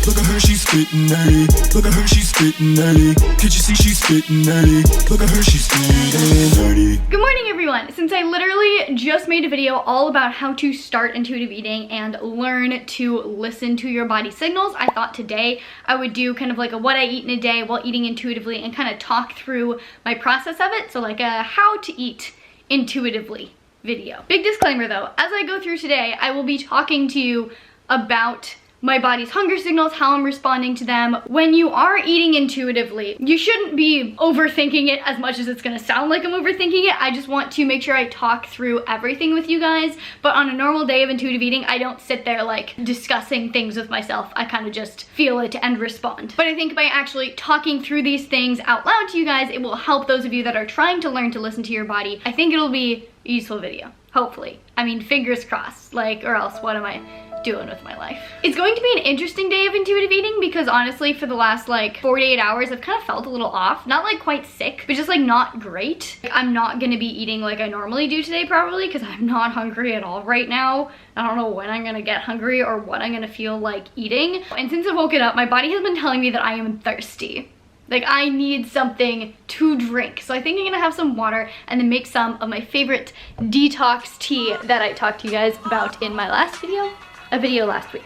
Look at her, she's spittin' nerdy. Look at her, she's spittin' nerdy. Can't you see she's spittin' nerdy? Look at her, she's spittin' nerdy. Good morning, everyone. Since I literally just made a video all about how to start intuitive eating and learn to listen to your body signals, I thought today I would do kind of like a what I eat in a day while eating intuitively and kind of talk through my process of it. So like a how to eat intuitively video. Big disclaimer though, as I go through today, I will be talking to you about my body's hunger signals, how I'm responding to them. When you are eating intuitively, you shouldn't be overthinking it as much as it's gonna sound like I'm overthinking it. I just want to make sure I talk through everything with you guys. But on a normal day of intuitive eating, I don't sit there like discussing things with myself. I kind of just feel it and respond. But I think by actually talking through these things out loud to you guys, it will help those of you that are trying to learn to listen to your body. I think it'll be a useful video, hopefully. I mean, fingers crossed, like, or else what am I doing with my life? It's going to be an interesting day of intuitive eating because honestly for the last like 48 hours I've kind of felt a little off, not like quite sick, but just like not great. Like, I'm not gonna be eating like I normally do today probably because I'm not hungry at all right now. I don't know when I'm gonna get hungry or what I'm gonna feel like eating. And since I've woken up, my body has been telling me that I am thirsty. Like I need something to drink. So I think I'm gonna have some water and then make some of my favorite detox tea that I talked to you guys about in my last video. A video last week.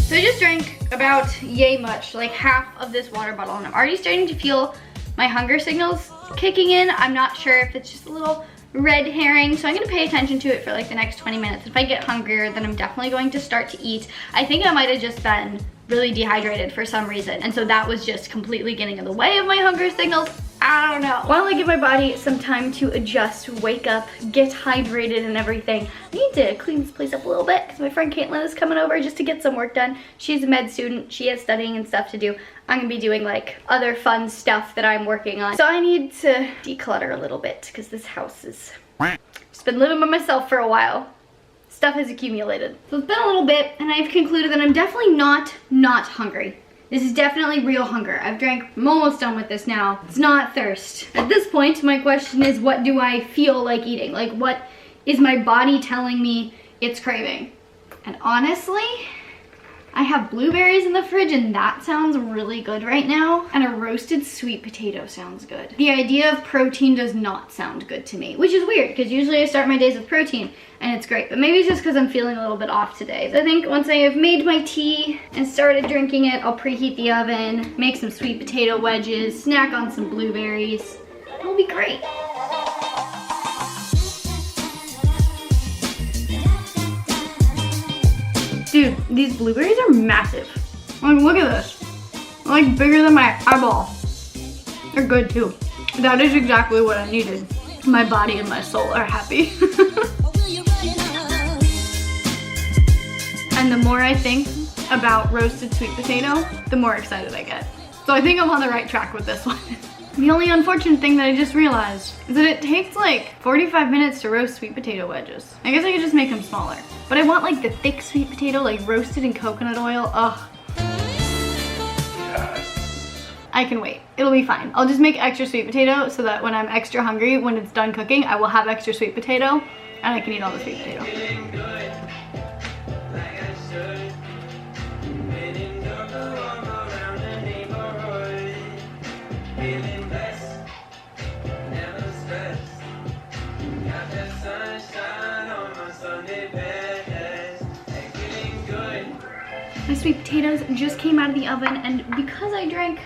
So I just drank about yay much, like half of this water bottle, and I'm already starting to feel my hunger signals kicking in. I'm not sure if it's just a little red herring, so I'm gonna pay attention to it for like the next 20 minutes. If I get hungrier, then I'm definitely going to start to eat. I think I might have just been really dehydrated for some reason, and so that was just completely getting in the way of my hunger signals. I don't know. While I give my body some time to adjust, wake up, get hydrated and everything, I need to clean this place up a little bit because my friend Caitlin is coming over just to get some work done. She's a med student. She has studying and stuff to do. I'm gonna be doing like other fun stuff that I'm working on. So I need to declutter a little bit because this house is just been living by myself for a while. Stuff has accumulated. So it's been a little bit and I've concluded that I'm definitely not hungry. This is definitely real hunger. I'm almost done with this now. It's not thirst. At this point, my question is, what do I feel like eating? Like, what is my body telling me it's craving? And honestly, I have blueberries in the fridge and that sounds really good right now. And a roasted sweet potato sounds good. The idea of protein does not sound good to me, which is weird because usually I start my days with protein and it's great, but maybe it's just because I'm feeling a little bit off today. So I think once I have made my tea and started drinking it, I'll preheat the oven, make some sweet potato wedges, snack on some blueberries. It'll be great. Dude, these blueberries are massive. Like, look at this. They're like bigger than my eyeball. They're good too. That is exactly what I needed. My body and my soul are happy. And the more I think about roasted sweet potato, the more excited I get. So I think I'm on the right track with this one. The only unfortunate thing that I just realized is that it takes like 45 minutes to roast sweet potato wedges. I guess I could just make them smaller. But I want like the thick sweet potato, like roasted in coconut oil. Ugh. Yes. I can wait. It'll be fine. I'll just make extra sweet potato so that when I'm extra hungry, when it's done cooking, I will have extra sweet potato and I can eat all the sweet potato. My sweet potatoes just came out of the oven, and because I drank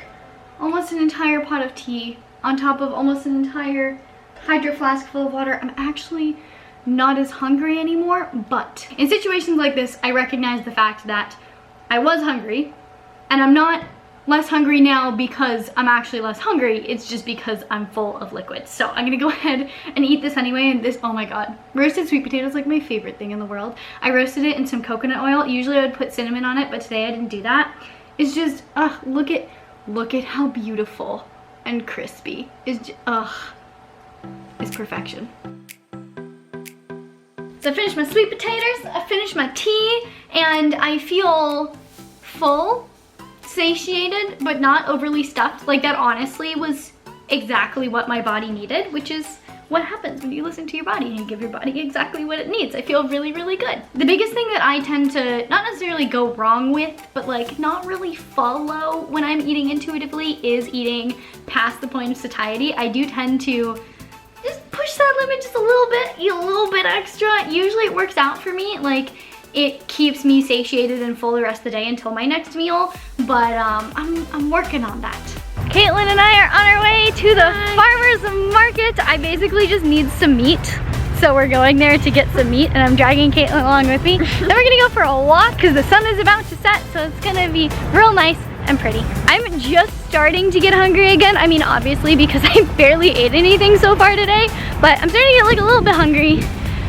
almost an entire pot of tea on top of almost an entire hydro flask full of water, I'm actually not as hungry anymore. But in situations like this, I recognize the fact that I was hungry, and I'm not less hungry now because I'm actually less hungry. It's just because I'm full of liquid. So I'm gonna go ahead and eat this anyway. And this, oh my god, roasted sweet potato is like my favorite thing in the world. I roasted it in some coconut oil. Usually I would put cinnamon on it, but today I didn't do that. It's just, look at how beautiful and crispy. It's it's perfection. So I finished my sweet potatoes, I finished my tea, and I feel full, satiated, but not overly stuffed. Like, that honestly was exactly what my body needed, which is what happens when you listen to your body and give your body exactly what it needs. I feel really, really good. The biggest thing that I tend to not necessarily go wrong with, but like not really follow when I'm eating intuitively is eating past the point of satiety. I do tend to just push that limit just a little bit, eat a little bit extra. Usually it works out for me. Like, it keeps me satiated and full the rest of the day until my next meal, but I'm working on that. Caitlin and I are on our way to the farmer's market. I basically just need some meat, so we're going there to get some meat, and I'm dragging Caitlin along with me. Then we're gonna go for a walk because the sun is about to set, so it's gonna be real nice and pretty. I'm just starting to get hungry again. I mean, obviously, because I barely ate anything so far today, but I'm starting to get like a little bit hungry.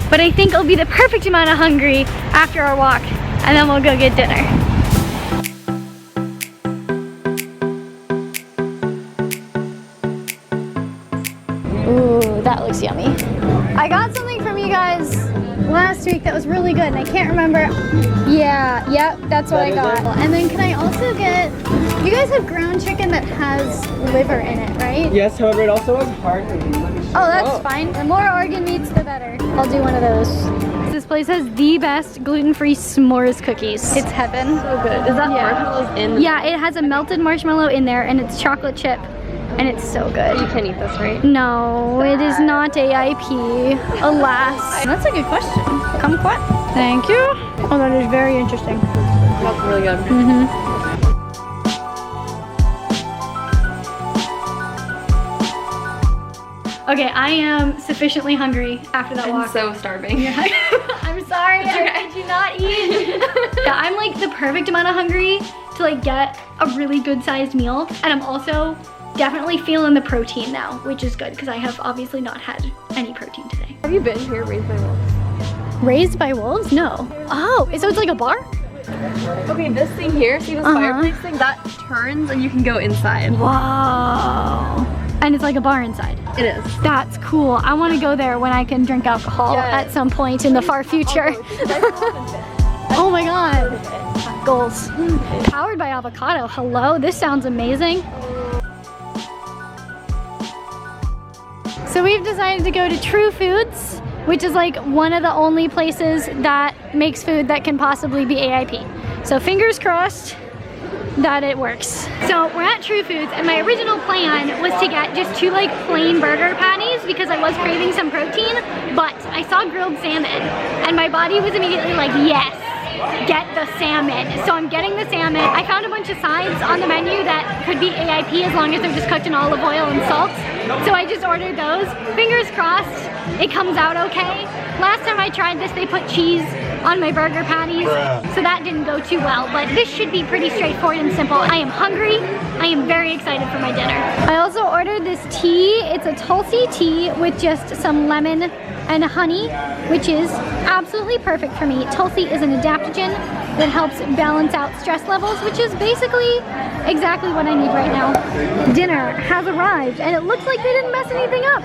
But I think it'll be the perfect amount of hungry after our walk, and then we'll go get dinner. Ooh, that looks yummy. I got something from you guys last week that was really good, and I can't remember. Yeah, yep, that's what I got. And then can I also get, you guys have ground chicken that has liver in it, right? Yes, however, it also has heart and liver. Oh, that's fine. The more organ meats, the better. I'll do one of those. This place has the best gluten-free s'mores cookies. It's heaven. So good. Is that marshmallows in? Yeah, it has a melted marshmallow in there, and it's chocolate chip, and it's so good. You can't eat this, right? No, it is not AIP, alas. That's a good question. Kumquat. Thank you. Oh, that is very interesting. That's really good. Okay, I am sufficiently hungry after that walk. I'm so starving. Yeah. I'm sorry, I did you not eat. Yeah, I'm like the perfect amount of hungry to like get a really good sized meal, and I'm also definitely feeling the protein now, which is good because I have obviously not had any protein today. Have you been here raised by wolves? Raised by wolves? No. Oh, so it's like a bar? Okay, this thing here, see this fireplace thing? That turns and you can go inside. Wow. And it's like a bar inside. It is. That's cool. I want to go there when I can drink alcohol at some point in the far future. Oh my god. Goals. Powered by avocado. Hello, this sounds amazing. So we've decided to go to True Foods, which is like one of the only places that makes food that can possibly be AIP. So fingers crossed that it works. So we're at True Foods, and my original plan was to get just 2 like plain burger patties because I was craving some protein, but I saw grilled salmon and my body was immediately like, yes, get the salmon. So I'm getting the salmon. I found a bunch of sides on the menu that could be AIP as long as they're just cooked in olive oil and salt. So I just ordered those. Fingers crossed it comes out okay. Last time I tried this, they put cheese on my burger patties, so that didn't go too well, but this should be pretty straightforward and simple. I am hungry. I am very excited for my dinner. I also ordered this tea. It's a Tulsi tea with just some lemon and honey, which is absolutely perfect for me. Tulsi is an adaptogen that helps balance out stress levels, which is basically exactly what I need right now. Dinner has arrived, and it looks like they didn't mess anything up.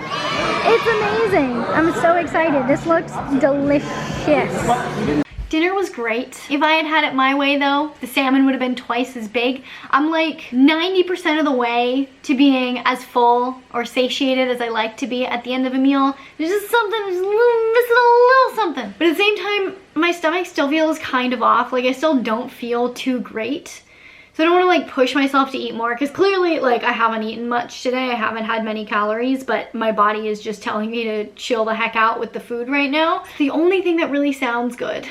It's amazing. I'm so excited. This looks delicious. Dinner was great. If I had had it my way though, the salmon would have been twice as big. I'm like 90% of the way to being as full or satiated as I like to be at the end of a meal. There's just something, missing a little something. But at the same time, my stomach still feels kind of off. Like I still don't feel too great. So I don't want to like push myself to eat more because clearly like I haven't eaten much today. I haven't had many calories, but my body is just telling me to chill the heck out with the food right now. The only thing that really sounds good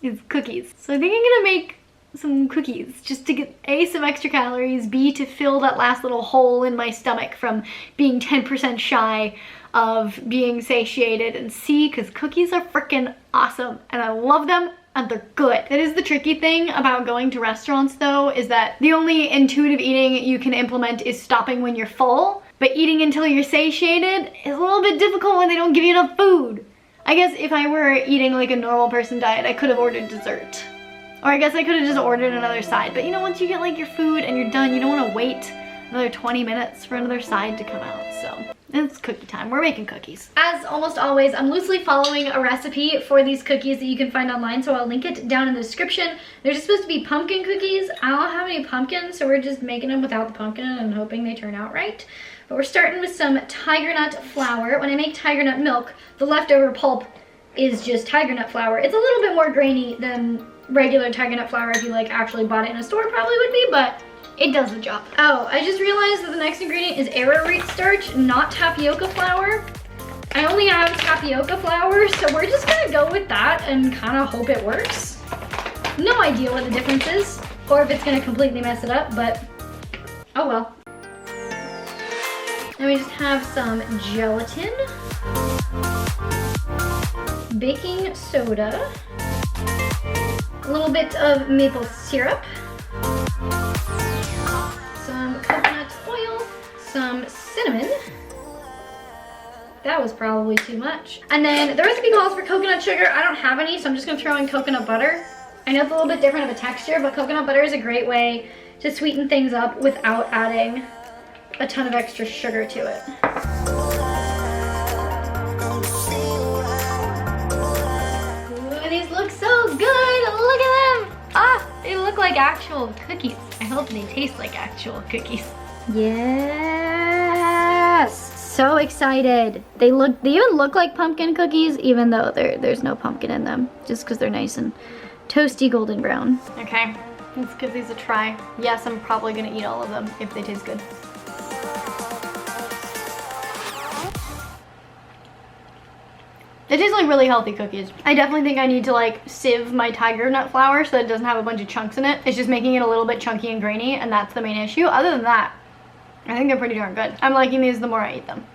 is cookies. So I think I'm gonna make some cookies just to get A, some extra calories, B, to fill that last little hole in my stomach from being 10% shy of being satiated, and C, because cookies are freaking awesome and I love them and they're good. That is the tricky thing about going to restaurants though, is that the only intuitive eating you can implement is stopping when you're full, but eating until you're satiated is a little bit difficult when they don't give you enough food. I guess if I were eating like a normal person diet, I could have ordered dessert. Or I guess I could have just ordered another side. But you know, once you get like your food and you're done, you don't want to wait another 20 minutes for another side to come out. So it's cookie time. We're making cookies. As almost always, I'm loosely following a recipe for these cookies that you can find online, so I'll link it down in the description. They're just supposed to be pumpkin cookies. I don't have any pumpkins, so we're just making them without the pumpkin and hoping they turn out right. But we're starting with some tiger nut flour. When I make tiger nut milk, the leftover pulp is just tiger nut flour. It's a little bit more grainy than regular tiger nut flour if you like actually bought it in a store probably would be, but it does the job. Oh, I just realized that the next ingredient is arrowroot starch, not tapioca flour. I only have tapioca flour, so we're just gonna go with that and kind of hope it works. No idea what the difference is, or if it's gonna completely mess it up, but oh well. Then we just have some gelatin, baking soda, a little bit of maple syrup, some coconut oil, some cinnamon. That was probably too much. And then the recipe calls for coconut sugar. I don't have any, so I'm just gonna throw in coconut butter. I know it's a little bit different of a texture, but coconut butter is a great way to sweeten things up without adding a ton of extra sugar to it. Ooh, these look so good, look at them. Ah, they look like actual cookies. I hope they taste like actual cookies. Yes. So excited. They even look like pumpkin cookies, even though there's no pumpkin in them, just because they're nice and toasty golden brown. Okay, let's give these a try. Yes, I'm probably gonna eat all of them if they taste good. They taste like really healthy cookies. I definitely think I need to like sieve my tiger nut flour so that it doesn't have a bunch of chunks in it. It's just making it a little bit chunky and grainy, and that's the main issue. Other than that, I think they're pretty darn good. I'm liking these the more I eat them.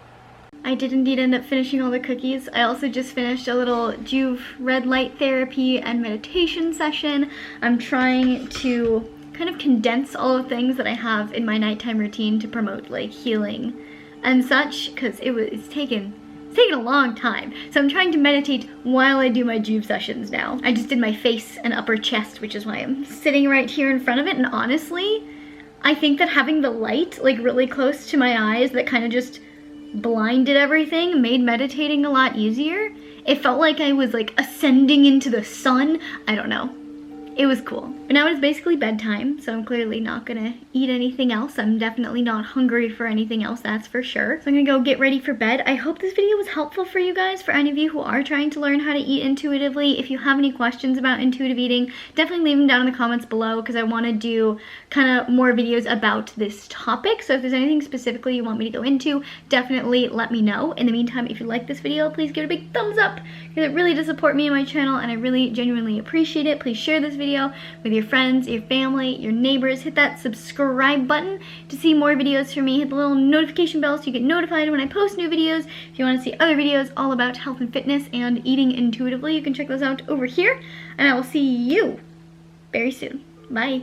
I did indeed end up finishing all the cookies. I also just finished a little Juve red light therapy and meditation session. I'm trying to kind of condense all the things that I have in my nighttime routine to promote like healing and such, because it's taken a long time. So I'm trying to meditate while I do my Juve sessions now. I just did my face and upper chest, which is why I'm sitting right here in front of it, and honestly, I think that having the light like really close to my eyes that kind of just blinded everything made meditating a lot easier. It felt like I was like ascending into the sun. I don't know. It was cool. But now it's basically bedtime, so I'm clearly not gonna eat anything else. I'm definitely not hungry for anything else, that's for sure. So I'm gonna go get ready for bed. I hope this video was helpful for you guys, for any of you who are trying to learn how to eat intuitively. If you have any questions about intuitive eating, definitely leave them down in the comments below, because I wanna do kind of more videos about this topic. So if there's anything specifically you want me to go into, definitely let me know. In the meantime, if you like this video, please give it a big thumbs up, because it really does support me and my channel, and I really genuinely appreciate it. Please share this video with your friends, your family, your neighbors. Hit that subscribe button to see more videos from me. Hit the little notification bell so you get notified when I post new videos. If you want to see other videos all about health and fitness and eating intuitively, you can check those out over here. And I will see you very soon. Bye.